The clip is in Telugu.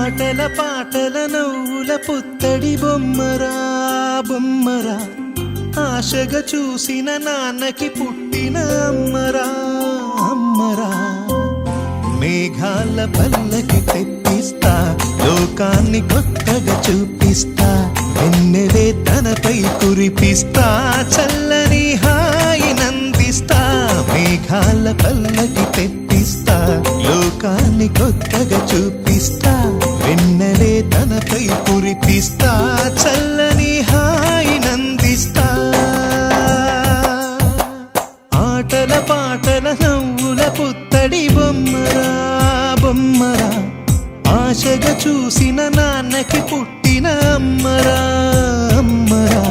ఆటల పాటల నవ్వుల పుత్తడి బొమ్మరా బొమ్మరా, ఆశగా చూసిన నాన్నకి పుట్టిన అమ్మరా అమ్మరా. మేఘాల పల్లకి తెప్పిస్తా, లోకాన్ని కొత్తగా చూపిస్తా, వెన్నెలే తనపై కురిపిస్తా, చల్లని హాయినందిస్తా. మేఘాల పల్లకి తెప్పిస్తా, లోకాన్ని కొత్తగా చూపిస్తా, వెన్నెలే తనపై కురిపిస్తా, చల్లని హాయినందిస్తా. ఆటల పాటల నవ్వుల పుత్తడి బొమ్మరా బొమ్మరా, ఆశగా చూసిన నాన్నకి పుట్టిన అమ్మరా అమ్మరా.